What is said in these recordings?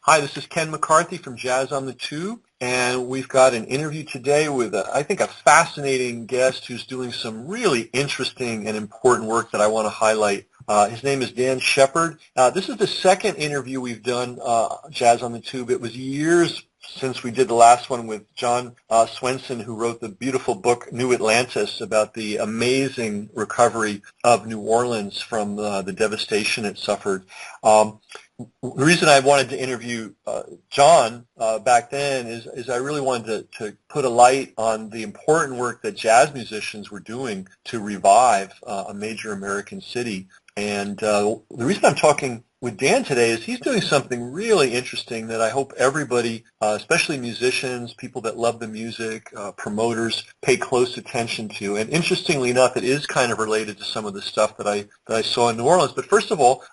Hi, this is Ken McCarthy from Jazz on the Tube, and we've got an interview today with, I think, a fascinating guest who's doing some really interesting and important work that I want to highlight. His name is Dan Shepperd. This is the second interview we've done, Jazz on the Tube. It was years since we did the last one with John Swenson, who wrote the beautiful book New Atlantis about the amazing recovery of New Orleans from the devastation it suffered. The reason I wanted to interview John back then is I really wanted to put a light on the important work that jazz musicians were doing to revive a major American city. And the reason I'm talking with Dan today is he's doing something really interesting that I hope everybody, especially musicians, people that love the music, promoters, pay close attention to. And interestingly enough, it is kind of related to some of the stuff that I saw in New Orleans. But first of all,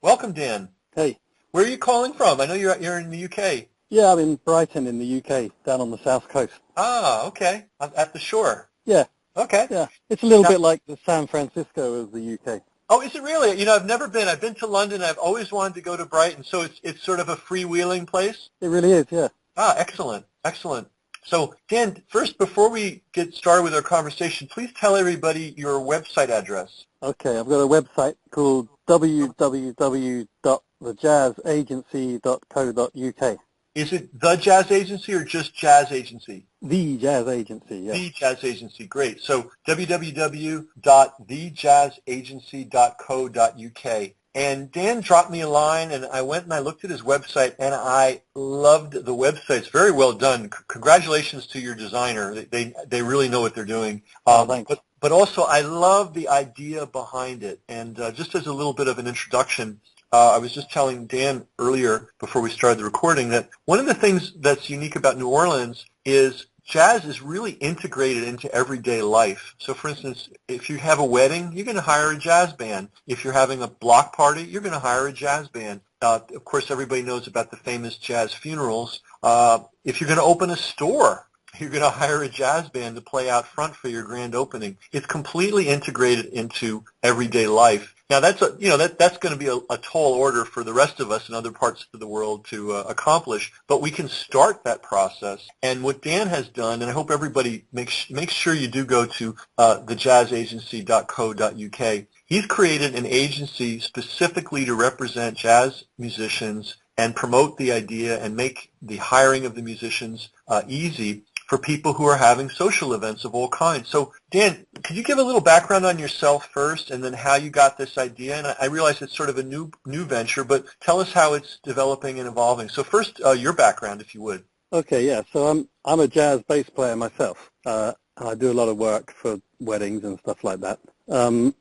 welcome, Dan. Hey. Where are you calling from? I know you're in the UK. Yeah, I'm in Brighton in the UK, down on the south coast. Ah, okay. At the shore. Yeah. Okay. Yeah. It's a little bit like the San Francisco of the UK. Oh, is it really? You know, I've never been. I've been to London. I've always wanted to go to Brighton. So it's sort of a freewheeling place? It really is, yeah. Ah, excellent. Excellent. So, Dan, first, before we get started with our conversation, please tell everybody your website address. Okay, I've got a website called www.thejazzagency.co.uk. Is it The Jazz Agency or just Jazz Agency? The Jazz Agency, yeah. The Jazz Agency, great. So www.thejazzagency.co.uk. And Dan dropped me a line, and I went and I looked at his website, and I loved the website. It's very well done. Congratulations to your designer. They really know what they're doing. Thanks. But also, I love the idea behind it. And just as a little bit of an introduction, I was just telling Dan earlier before we started the recording that one of the things that's unique about New Orleans is jazz is really integrated into everyday life. So, for instance, if you have a wedding, you're going to hire a jazz band. If you're having a block party, you're going to hire a jazz band. Of course, everybody knows about the famous jazz funerals. If you're going to open a store, you're going to hire a jazz band to play out front for your grand opening. It's completely integrated into everyday life. Now that's going to be a tall order for the rest of us in other parts of the world to accomplish, but we can start that process. And what Dan has done, and I hope everybody makes sure you do go to thejazzagency.co.uk. He's created an agency specifically to represent jazz musicians and promote the idea and make the hiring of the musicians easy for people who are having social events of all kinds. So, Dan, could you give a little background on yourself first and then how you got this idea? And I realize it's sort of a new venture, but tell us how it's developing and evolving. So first, your background, if you would. Okay, yeah. So I'm a jazz bass player myself. I do a lot of work for weddings and stuff like that. I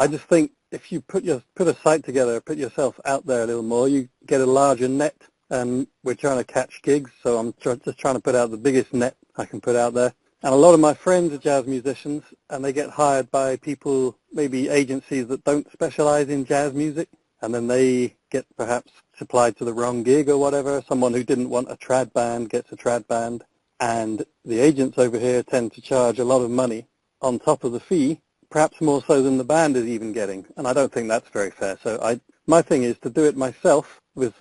just think if you put a site together, put yourself out there a little more, you get a larger net. And we're trying to catch gigs, so I'm just trying to put out the biggest net I can put out there. And a lot of my friends are jazz musicians, and they get hired by people, maybe agencies that don't specialize in jazz music, and then they get perhaps supplied to the wrong gig or whatever. Someone who didn't want a trad band gets a trad band, and the agents over here tend to charge a lot of money on top of the fee, perhaps more so than the band is even getting, and I don't think that's very fair. So my thing is to do it myself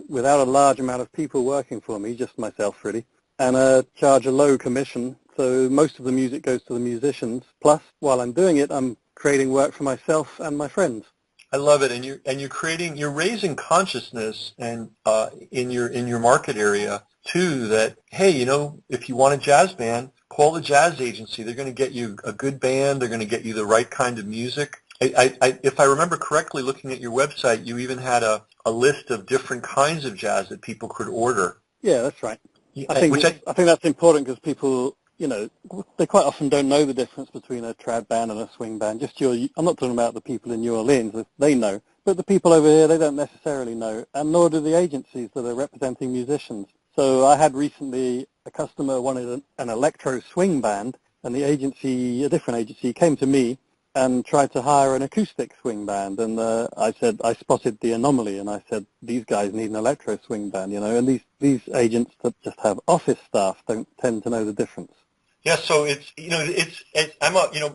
without a large amount of people working for me, just myself really, and charge a low commission. So most of the music goes to the musicians. Plus, while I'm doing it, I'm creating work for myself and my friends. I love it, and you're raising consciousness and in your market area too. That hey, if you want a jazz band, call the jazz agency. They're going to get you a good band. They're going to get you the right kind of music. If I remember correctly, looking at your website, you even had a list of different kinds of jazz that people could order. Yeah, that's right. I think that's important because people, they quite often don't know the difference between a trad band and a swing band. I'm not talking about the people in New Orleans, they know, but the people over here, they don't necessarily know, and nor do the agencies that are representing musicians. So I had recently a customer wanted an electro swing band, and a different agency, came to me and tried to hire an acoustic swing band, and I spotted the anomaly, and I said, these guys need an electro swing band, and these agents that just have office staff don't tend to know the difference. Yeah, so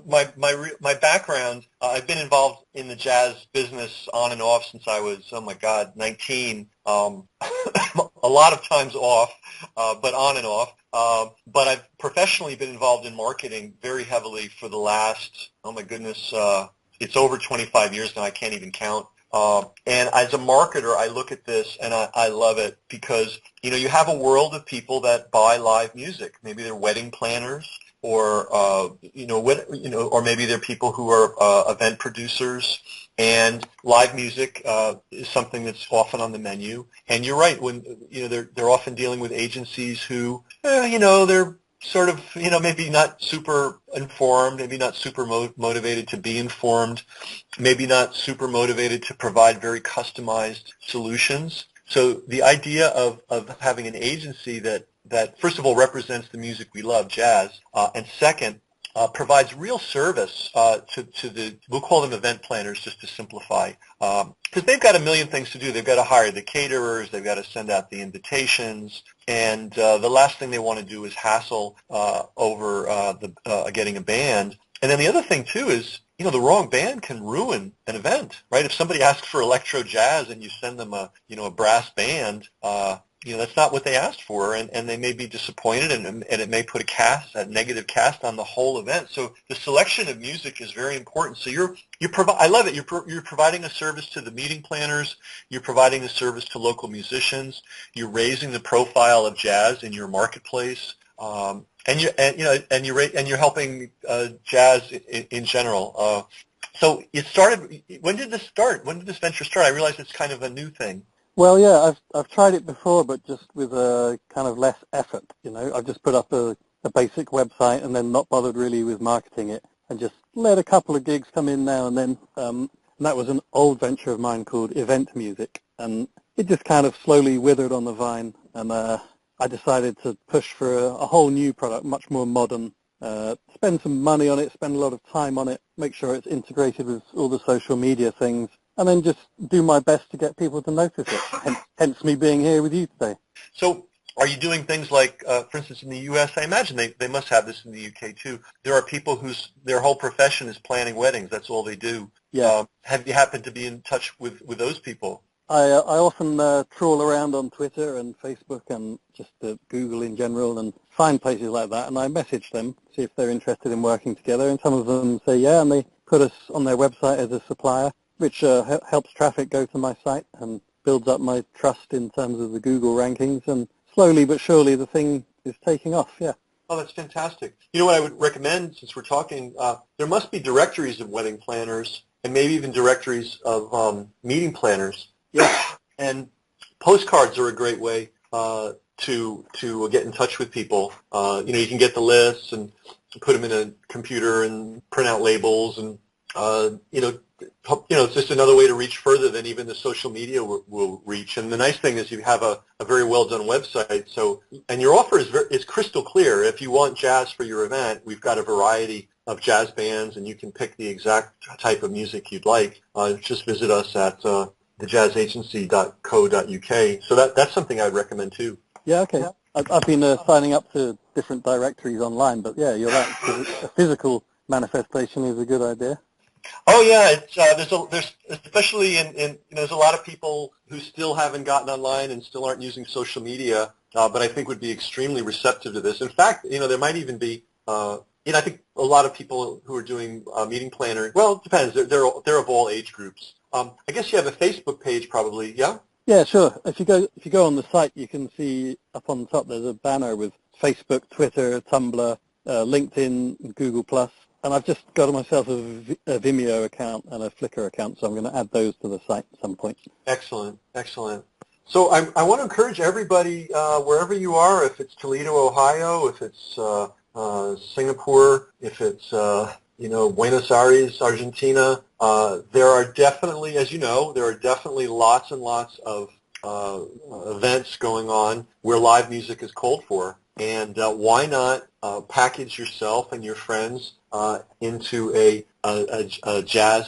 my background, I've been involved in the jazz business on and off since I was, 19. a lot of times off, but on and off. But I've professionally been involved in marketing very heavily for the last, oh my goodness, it's over 25 years now. I can't even count. And as a marketer, I look at this and I love it because, you have a world of people that buy live music. Maybe they're wedding planners or, or maybe they're people who are event producers. And live music is something that's often on the menu. And you're right, when they're often dealing with agencies who, they're sort of, maybe not super informed, maybe not super motivated to be informed, maybe not super motivated to provide very customized solutions. So the idea of having an agency that first of all represents the music we love, jazz, and second, provides real service to the, we'll call them event planners just to simplify, because they've got a million things to do. They've got to hire the caterers, they've got to send out the invitations, and the last thing they want to do is hassle over getting a band. And then the other thing too is, the wrong band can ruin an event, right? If somebody asks for electro jazz and you send them a brass band, that's not what they asked for, and they may be disappointed, and it may put a negative cast on the whole event. So the selection of music is very important. So I love it. You're providing a service to the meeting planners. You're providing a service to local musicians. You're raising the profile of jazz in your marketplace, and you're helping jazz in general. So it started. When did this start? When did this venture start? I realize it's kind of a new thing. Well, yeah, I've tried it before, but just with a kind of less effort. I've just put up a basic website and then not bothered really with marketing it, and just let a couple of gigs come in now and then. And that was an old venture of mine called Event Music, and it just kind of slowly withered on the vine. And I decided to push for a whole new product, much more modern. Spend some money on it, spend a lot of time on it, make sure it's integrated with all the social media things, and then just do my best to get people to notice it, hence me being here with you today. So are you doing things like, for instance, in the U.S., I imagine they must have this in the U.K. too, there are people their whole profession is planning weddings, that's all they do. Yeah. Have you happened to be in touch with those people? I often trawl around on Twitter and Facebook and just Google in general and find places like that, and I message them, see if they're interested in working together, and some of them say yeah, and they put us on their website as a supplier, which helps traffic go to my site and builds up my trust in terms of the Google rankings, and slowly but surely the thing is taking off, yeah. Oh, that's fantastic. You know what I would recommend, since we're talking, there must be directories of wedding planners and maybe even directories of meeting planners. Yeah. And postcards are a great way to get in touch with people. You can get the lists and put them in a computer and print out labels, and it's just another way to reach further than even the social media will reach. And the nice thing is you have a very well done website. So, and your offer is crystal clear. If you want jazz for your event, we've got a variety of jazz bands, and you can pick the exact type of music you'd like. Just visit us at thejazzagency.co.uk. So that's something I'd recommend too. Yeah, okay. Yeah. I've been signing up to different directories online, but yeah, you're right. A physical manifestation is a good idea. Oh yeah, there's especially in there's a lot of people who still haven't gotten online and still aren't using social media, but I think would be extremely receptive to this. In fact, there might even be I think a lot of people who are doing meeting planner. Well, it depends. They're of all age groups. I guess you have a Facebook page, probably. Yeah. Yeah, sure. If you go on the site, you can see up on the top there's a banner with Facebook, Twitter, Tumblr, LinkedIn, Google+. And I've just got myself a Vimeo account and a Flickr account, so I'm going to add those to the site at some point. Excellent, excellent. So I want to encourage everybody, wherever you are, if it's Toledo, Ohio, if it's Singapore, if it's Buenos Aires, Argentina, there are definitely, as you know, there are definitely lots and lots of events going on where live music is called for. And why not package yourself and your friends into a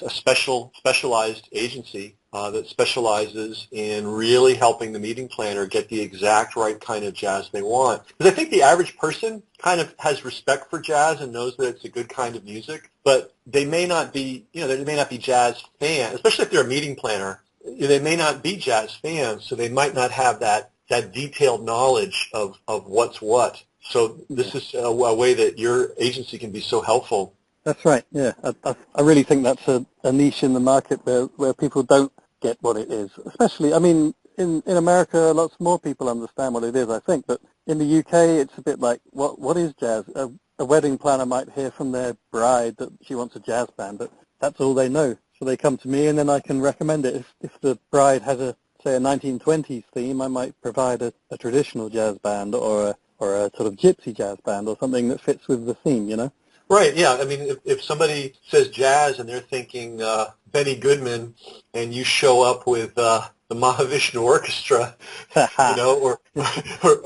specialized agency that specializes in really helping the meeting planner get the exact right kind of jazz they want. Because I think the average person kind of has respect for jazz and knows that it's a good kind of music, but they may not be, they may not be jazz fans, especially if they're a meeting planner. They may not be jazz fans, so they might not have that that detailed knowledge of what's what. So this is a way that your agency can be so helpful. That's right, yeah. I really think that's a niche in the market where people don't get what it is. Especially, I mean, in America, lots more people understand what it is, I think. But in the UK, it's a bit like, what is jazz? A wedding planner might hear from their bride that she wants a jazz band, but that's all they know. So they come to me, and then I can recommend it. If the bride has say a 1920s theme, I might provide a traditional jazz band or a sort of gypsy jazz band or something that fits with the theme, you know? Right, yeah. I mean, if somebody says jazz and they're thinking Benny Goodman, and you show up with the Mahavishnu Orchestra, you know, or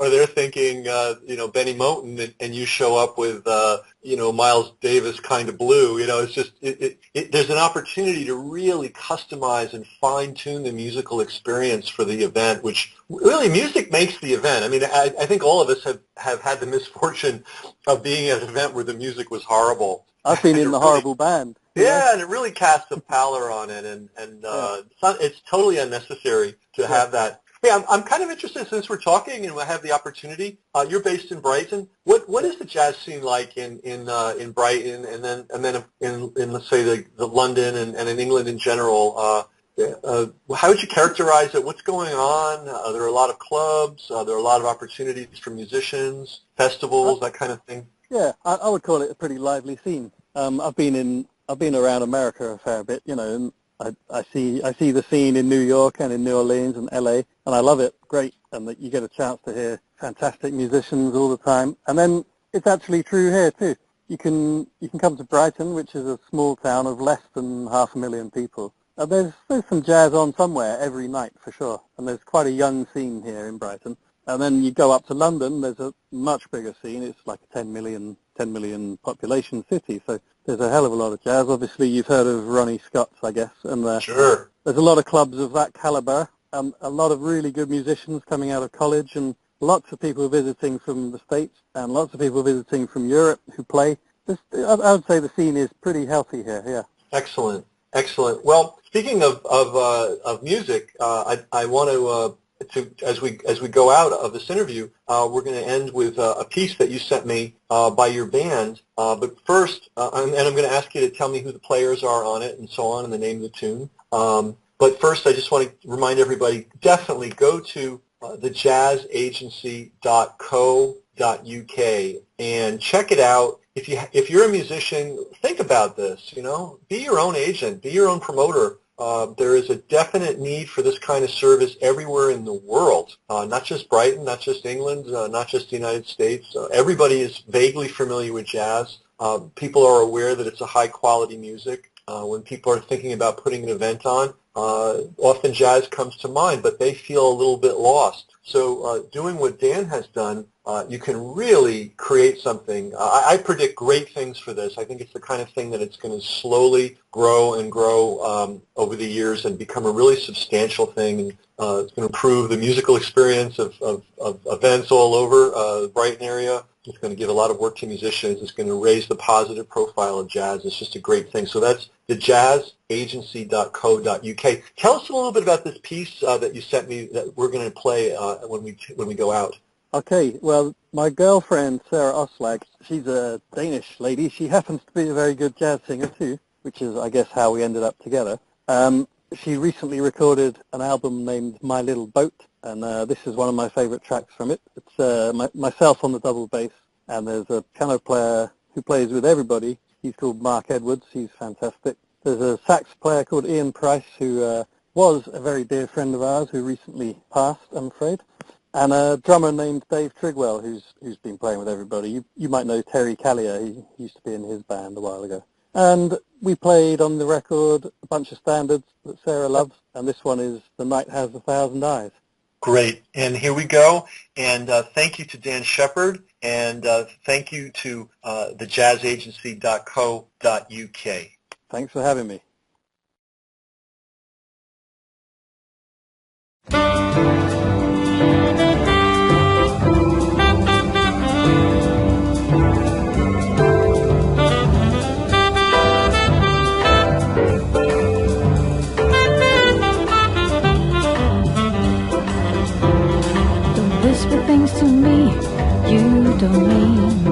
they're thinking, Benny Moten, and you show up with, Miles Davis kind of blue, it's just, there's an opportunity to really customize and fine-tune the musical experience for the event, which really music makes the event. I mean, I think all of us have had the misfortune of being at an event where the music was horrible. I've been in the horrible band. Yeah, and it really casts a pallor on it, and it's totally unnecessary to have that. Hey, I'm kind of interested, since we're talking and we have the opportunity. You're based in Brighton. What is the jazz scene like in Brighton, and then in let's say the London and in England in general? How would you characterize it? What's going on? There are a lot of clubs. There are a lot of opportunities for musicians, festivals, that kind of thing. Yeah, I would call it a pretty lively scene. I've been around America a fair bit, and I see the scene in New York and in New Orleans and LA, and I love it. Great, and that you get a chance to hear fantastic musicians all the time. And then it's actually true here too. You can come to Brighton, which is a small town of less than 500,000 people. There's some jazz on somewhere every night for sure, and there's quite a young scene here in Brighton. And then you go up to London, there's a much bigger scene. It's like a 10 million population city, so there's a hell of a lot of jazz. Obviously, you've heard of Ronnie Scott's, I guess, and sure. There's a lot of clubs of that caliber, a lot of really good musicians coming out of college, and lots of people visiting from the States, and lots of people visiting from Europe who play. I would say the scene is pretty healthy here, yeah. Excellent. Well, speaking of music, I want to as we go out of this interview, we're going to end with a piece that you sent me by your band. But first, I'm going to ask you to tell me who the players are on it and so on, and the name of the tune. But first, I just want to remind everybody, definitely go to thejazzagency.co.uk and check it out. If you're a musician, think about this. Be your own agent, be your own promoter. There is a definite need for this kind of service everywhere in the world, not just Brighton, not just England, not just the United States. Everybody is vaguely familiar with jazz. People are aware that it's a high-quality music. When people are thinking about putting an event on, often jazz comes to mind, but they feel a little bit lost. So doing what Dan has done, you can really create something. I predict great things for this. I think it's the kind of thing that it's going to slowly grow and grow over the years and become a really substantial thing. And it's going to improve the musical experience of events all over the Brighton area. It's going to give a lot of work to musicians. It's going to raise the positive profile of jazz. It's just a great thing. So that's thejazzagency.co.uk. Tell us a little bit about this piece that you sent me that we're going to play when we go out. Okay, well, my girlfriend, Sara Oschlag, she's a Danish lady. She happens to be a very good jazz singer too, which is, I guess, how we ended up together. She recently recorded an album named My Little Boat, and this is one of my favorite tracks from it. It's myself on the double bass, and there's a piano player who plays with everybody. He's called Mark Edwards. He's fantastic. There's a sax player called Ian Price, who was a very dear friend of ours, who recently passed, I'm afraid. And a drummer named Dave Trigwell, who's been playing with everybody. You might know Terry Callier. He used to be in his band a while ago. And we played on the record a bunch of standards that Sara loves, and this one is The Night Has 1,000 Eyes. Great. And here we go. And thank you to Dan Shepperd, and thank you to thejazzagency.co.uk. Thanks for having me. don't mean.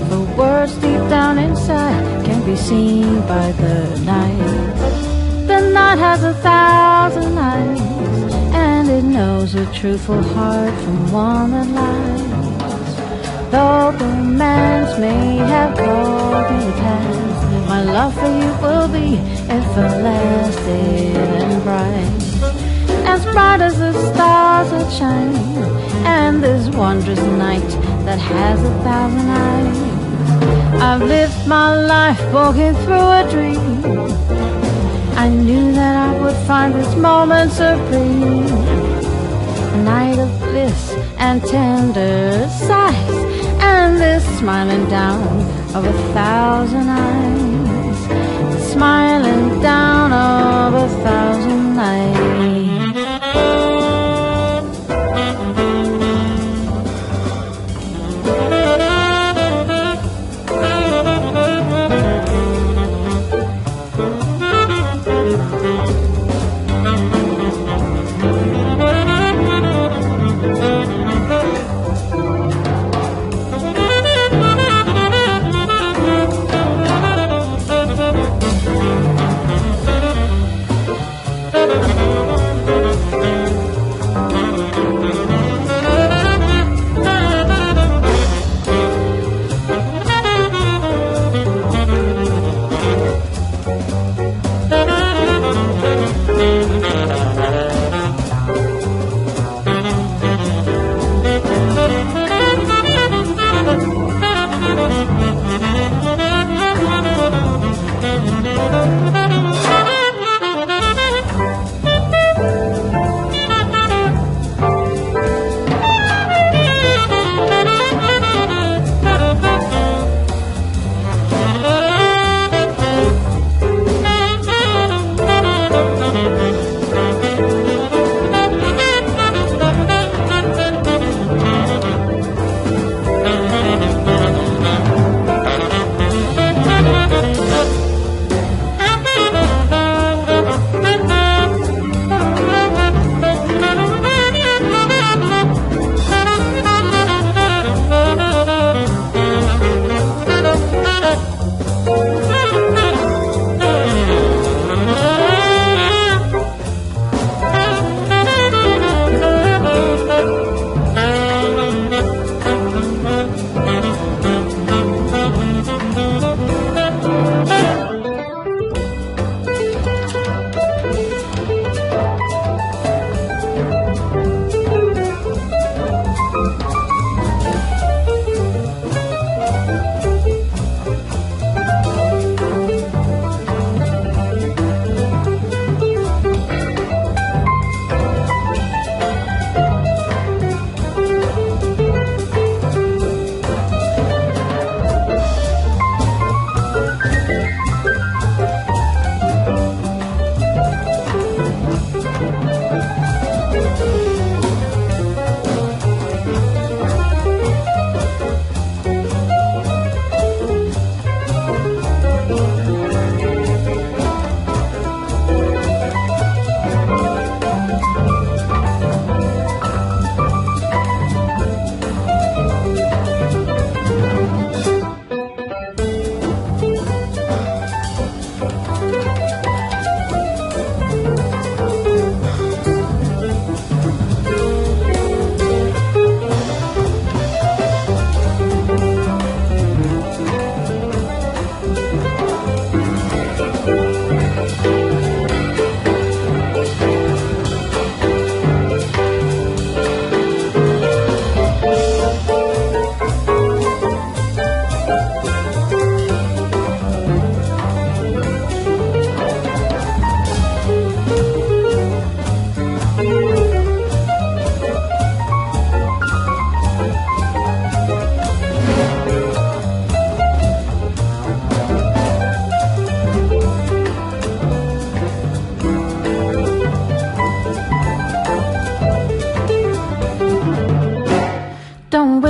The words deep down inside can't be seen by the night. The night has 1,000 eyes, and it knows a truthful heart from one that lies. Though romance may have called in the past, my love for you will be everlasting and bright. As bright as the stars that shine, and this wondrous night that has 1,000 eyes. I've lived my life walking through a dream. I knew that I would find this moment supreme, a night of bliss and tender sighs, and this smiling down of 1,000 eyes, smiling down of 1,000 eyes.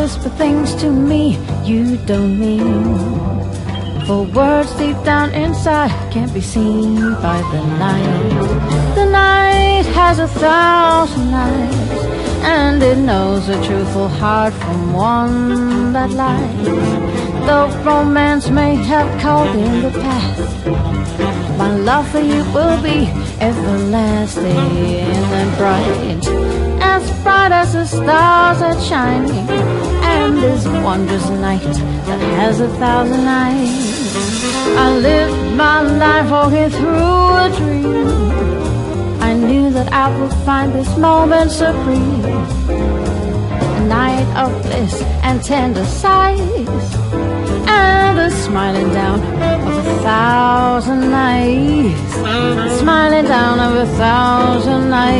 whisper things to me you don't mean. For words deep down inside can't be seen by the night. The night has 1,000 eyes, and it knows a truthful heart from one that lies. Though romance may have caught in the past, my love for you will be everlasting and bright as the stars that shine, and this wondrous night that has 1,000 eyes. I lived my life walking through a dream. I knew that I would find this moment supreme, a night of bliss and tender sighs, and the smiling down of 1,000 eyes, smiling down of 1,000 eyes.